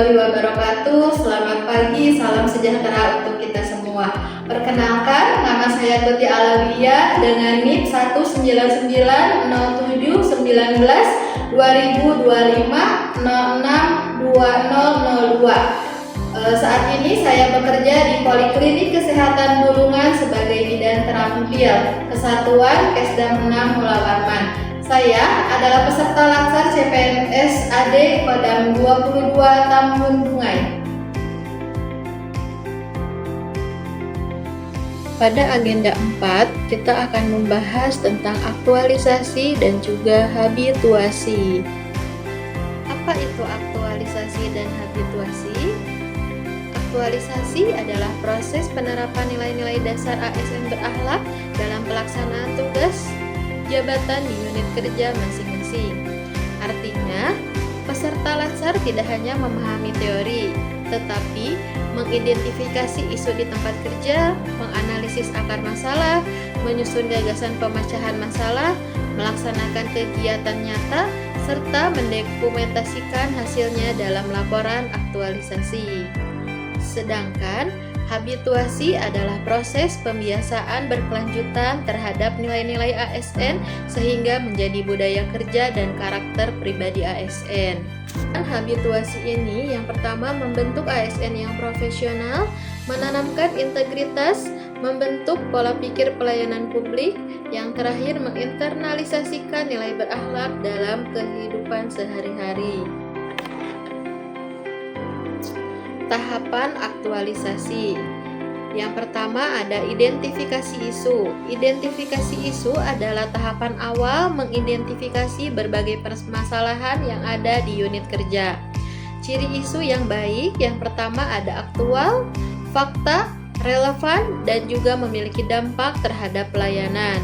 warahmatullahi wabarakatuh. Selamat pagi, salam sejahtera untuk kita semua. Perkenalkan, nama saya Tuti Alawiyah dengan NIP 19907192025062002. Saat ini saya bekerja di Poliklinik Kesehatan Bulungan sebagai bidan terampil Kesatuan Kesdam 6 Mula Warman. Saya adalah peserta laksar CPNS AD Kodam 22 Tambun Bungai. Pada agenda 4, kita akan membahas tentang aktualisasi dan juga habituasi. Apa itu aktualisasi dan habituasi? Aktualisasi adalah proses penerapan nilai-nilai dasar ASN berakhlak dalam pelaksanaan tugas jabatan di unit kerja masing-masing. Artinya, peserta laksar tidak hanya memahami teori, tetapi mengidentifikasi isu di tempat kerja, menganalisis akar masalah, menyusun gagasan pemecahan masalah, melaksanakan kegiatan nyata, serta mendokumentasikan hasilnya dalam laporan aktualisasi. Sedangkan habituasi adalah proses pembiasaan berkelanjutan terhadap nilai-nilai ASN sehingga menjadi budaya kerja dan karakter pribadi ASN. Habituasi ini yang pertama membentuk ASN yang profesional, menanamkan integritas, membentuk pola pikir pelayanan publik, yang terakhir menginternalisasikan nilai berakhlak dalam kehidupan sehari-hari. Tahapan aktualisasi. Yang pertama ada identifikasi isu. Identifikasi isu adalah tahapan awal mengidentifikasi berbagai permasalahan yang ada di unit kerja. Ciri isu yang baik yang pertama ada aktual, fakta, relevan, dan juga memiliki dampak terhadap pelayanan.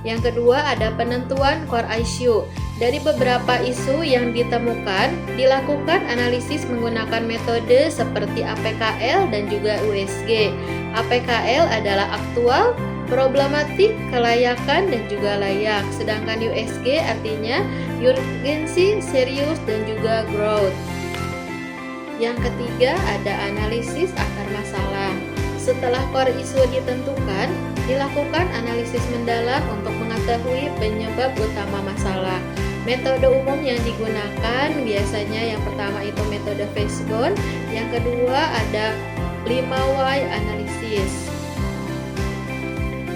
Yang kedua ada penentuan core issue. Dari beberapa isu yang ditemukan, dilakukan analisis menggunakan metode seperti APKL dan juga USG. APKL adalah aktual, problematik, kelayakan, dan juga layak. Sedangkan USG artinya urgensi, serius, dan juga growth. Yang ketiga ada analisis akar masalah. Setelah core isu ditentukan, dilakukan analisis mendalam untuk mengetahui penyebab utama masalah. Metode umum yang digunakan biasanya yang pertama itu metode Fishbone, yang kedua ada 5Y analisis.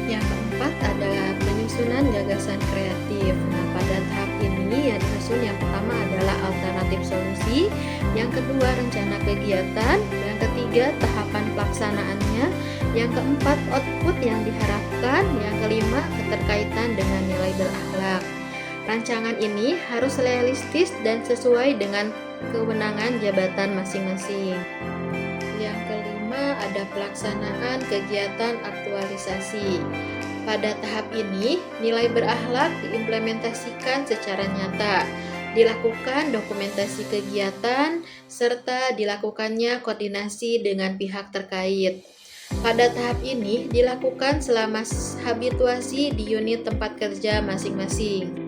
Yang keempat adalah penyusunan gagasan kreatif. Nah, pada tahap ini yang disusun yang pertama adalah alternatif solusi, yang kedua rencana kegiatan, yang ketiga tahapan pelaksanaannya, yang keempat output yang diharapkan, yang kelima keterkaitan dengan nilai berakhlak. Rancangan ini harus realistis dan sesuai dengan kewenangan jabatan masing-masing. Yang kelima ada pelaksanaan kegiatan aktualisasi. Pada tahap ini, nilai berakhlak diimplementasikan secara nyata, dilakukan dokumentasi kegiatan, serta dilakukannya koordinasi dengan pihak terkait. Pada tahap ini dilakukan selama habituasi di unit tempat kerja masing-masing.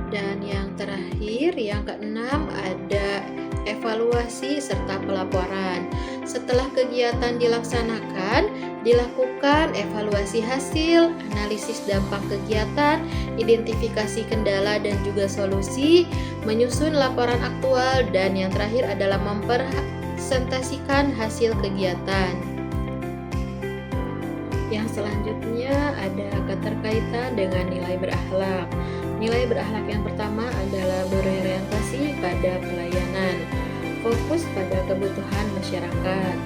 Dan yang terakhir, yang keenam ada evaluasi serta pelaporan. Setelah kegiatan dilaksanakan, dilakukan evaluasi hasil, analisis dampak kegiatan, identifikasi kendala dan juga solusi, menyusun laporan aktual, dan yang terakhir adalah mempresentasikan hasil kegiatan. Yang selanjutnya ada keterkaitan dengan nilai berakhlak. Nilai berakhlak yang pertama adalah berorientasi pada pelayanan, fokus pada kebutuhan masyarakat.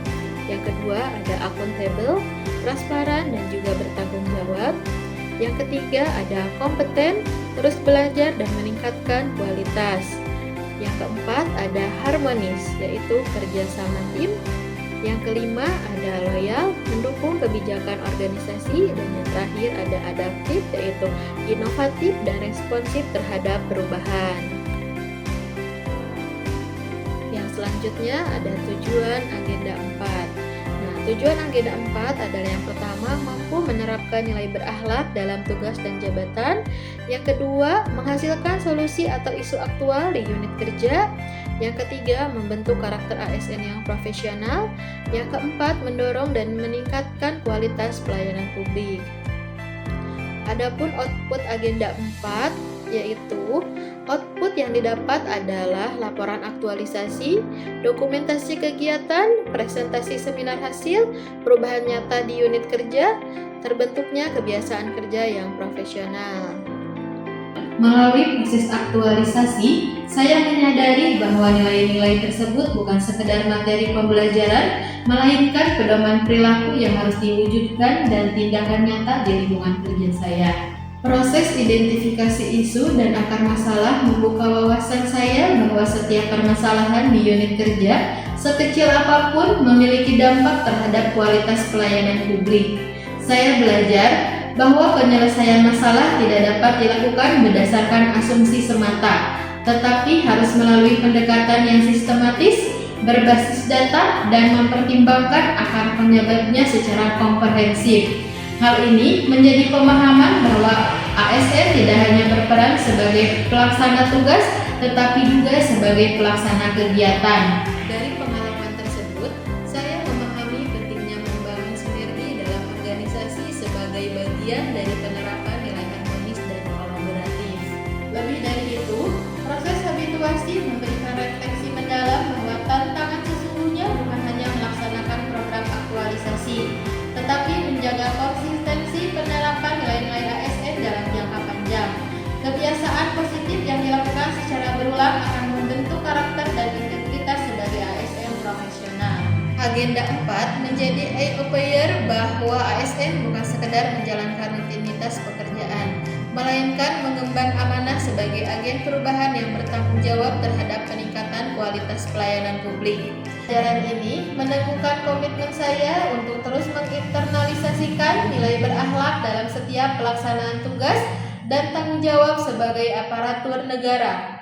Yang kedua ada akuntabel, transparan, dan juga bertanggung jawab. Yang ketiga ada kompeten, terus belajar dan meningkatkan kualitas. Yang keempat ada harmonis, yaitu kerjasama tim. Yang kelima ada loyal, mendukung kebijakan organisasi, dan yang terakhir ada adaptif, yaitu inovatif dan responsif terhadap perubahan. Yang selanjutnya ada tujuan agenda 4. Nah, tujuan agenda 4 adalah yang pertama mampu menerapkan nilai berakhlak dalam tugas dan jabatan. Yang kedua, menghasilkan solusi atau isu aktual di unit kerja. Yang ketiga, membentuk karakter ASN yang profesional. Yang keempat, mendorong dan meningkatkan kualitas pelayanan publik. Adapun output agenda 4, yaitu output yang didapat adalah laporan aktualisasi, dokumentasi kegiatan, presentasi seminar hasil, perubahan nyata di unit kerja, terbentuknya kebiasaan kerja yang profesional. Melalui proses aktualisasi, saya menyadari bahwa nilai-nilai tersebut bukan sekedar materi pembelajaran, melainkan pedoman perilaku yang harus diwujudkan dan tindakan nyata di lingkungan kerja saya. Proses identifikasi isu dan akar masalah membuka wawasan saya bahwa setiap permasalahan di unit kerja, sekecil apapun, memiliki dampak terhadap kualitas pelayanan publik. Saya belajar bahwa penyelesaian masalah tidak dapat dilakukan berdasarkan asumsi semata, tetapi harus melalui pendekatan yang sistematis, berbasis data, dan mempertimbangkan akar penyebabnya secara komprehensif. Hal ini menjadi pemahaman bahwa ASN tidak hanya berperan sebagai pelaksana tugas, tetapi juga sebagai pelaksana kegiatan. Dari pengalaman tersebut, saya memahami pentingnya membangun sinergi dalam organisasi sebagai bagian dari penerapan nilai harmonis dan kolaboratif. Lebih dari itu, proses habituasi memberikan refleksi mendalam bahwa tantangan sesungguhnya bukan hanya melaksanakan program aktualisasi, tetapi menjaga konsistensi penerapan nilai-nilai ASN dalam jangka panjang. Kebiasaan positif yang dilakukan secara berulang akan membentuk karakter dan integritas sebagai ASN profesional. Agenda 4 menjadi eye-opener bahwa ASN bukan sekedar menjalankan rutinitas pekerjaan, melainkan mengemban amanah sebagai agen perubahan yang bertanggung jawab terhadap peningkatan kualitas pelayanan publik. Jalan ini meneguhkan komitmen saya untuk terus menginternalisasikan nilai berakhlak dalam setiap pelaksanaan tugas dan tanggung jawab sebagai aparatur negara.